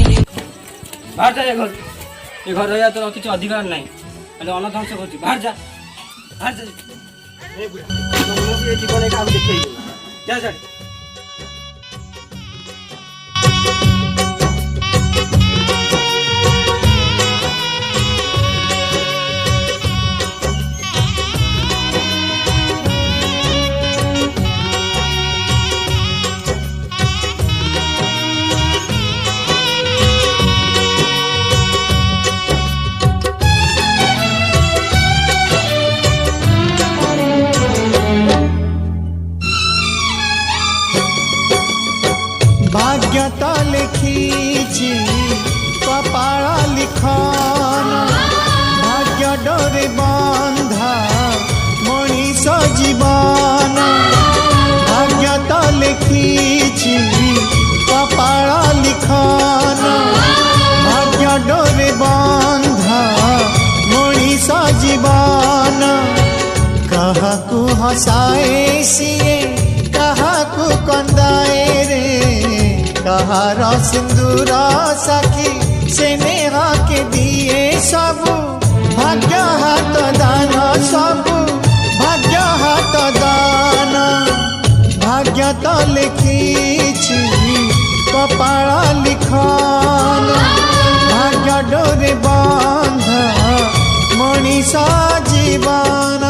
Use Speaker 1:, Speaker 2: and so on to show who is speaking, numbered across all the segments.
Speaker 1: बाहर जा ये घर रहा तो किसी अधिकार नहीं अनाथ ध्वंस कर बाहर जा बाहर जा जीवन काम देखे जा जा
Speaker 2: भाग्यता लिखी कपाल लिखन भाग्य डोरे बंधा मनीष जीवन भाग्यता लिखी कपाल लिखन भाग्य डोरे बंधा मनीष जीवन कहाकू हसाए सीए कहाकू कंदाए रे कहार सिंदूर साखी से नेहा के दिए सबू भाग्य हाथ दान सबू भाग्य हाथ दान भाग्य तो लिखी कपाल लिखन भाग्य डोरे बंध मनीष जीवन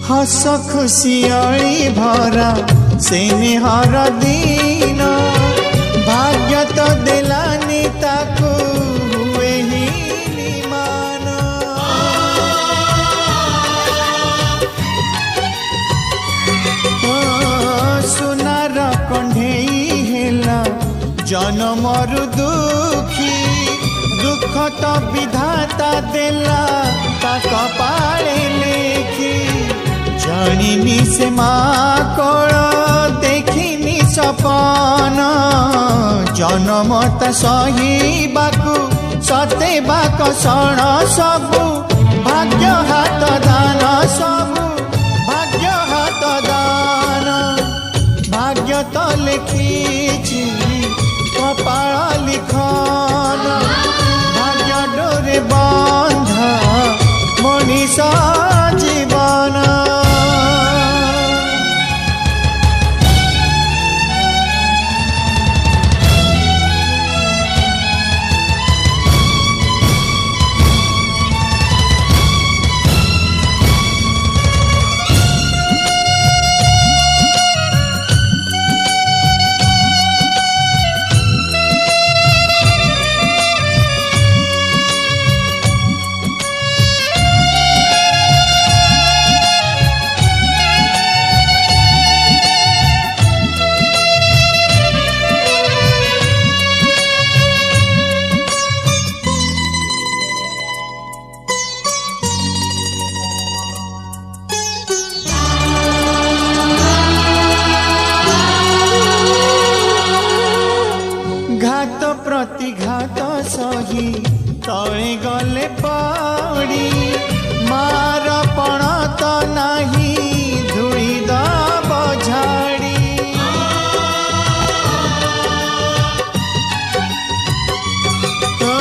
Speaker 2: हस खुशियाली भरा से हर दिन भाग्य तो दिलानी ताकू हुए ही निमान सुनार कंढेई हेला जनमर दुखी दुख तो विधाता देला ता कपाले लेखी जानिनी से माँ कोल देखिनी सपन जनमत सहीबाकू सतेबा कषण सबू भाग्य हाथ दान सबू भाग्य हाथ दान भाग्य तो लिखी कपाल लिखन भाग्य डोरे बंध मनीष जीवन घात प्रतिघात सही तले गले पड़ी मार पण तो नाही धूली दब झाड़ी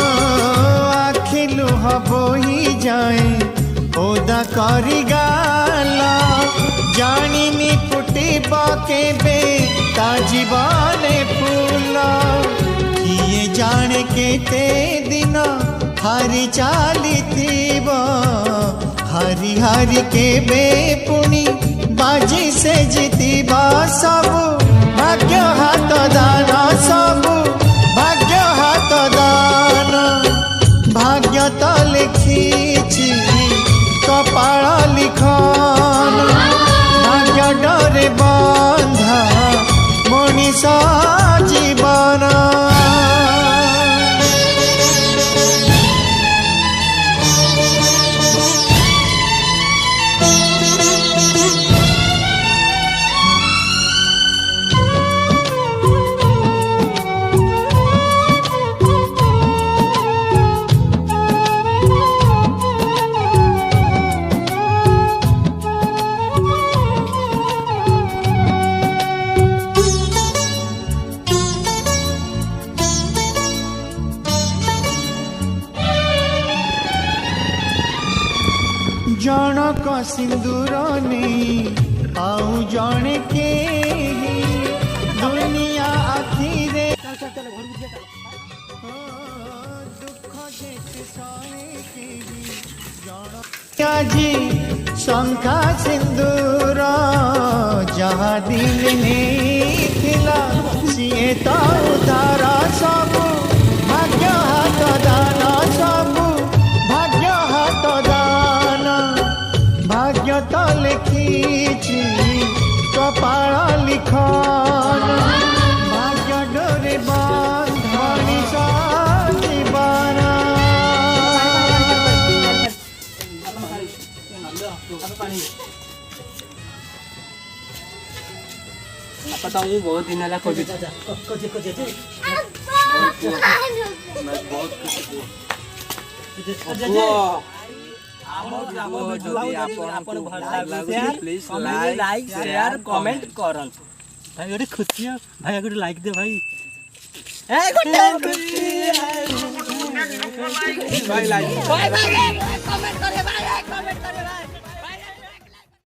Speaker 2: आखि लुह बोही जाए ओदा करी गाला जानिनी फुटिब केबे ता जीवने फूल किए जाने केते दिन हारी चली हरी हरी केबे पुणी बाजी से जीतिबा सबु भाग्य हाथ दान सबु भाग्य हाथ दान भाग्य तो लिखिछि कपाल लिखन भाग्य डरे बंधा मनीष जीवन जनक सिंदूर नहीं आउ जने के दुनिया आखिरे दुख जी शंखा सिंदूर जहाँ दिल नहीं थिला सीए तो उधार सबु भाग्य हाथ दान सबु भाग्य हाथ दान भाग्य तो लिखिछि कपाल लिखन भाग्य डोरे बंधनी जीवन
Speaker 1: पता हूँ बहुत दिन है खोज प्लीज लाइक शेयर कमेंट करन भाई गोटे खुशी भाई गोटे लाइक दे भाई भाई लाइक
Speaker 3: भाई कमेंट करे भाई कमेंट करे भाई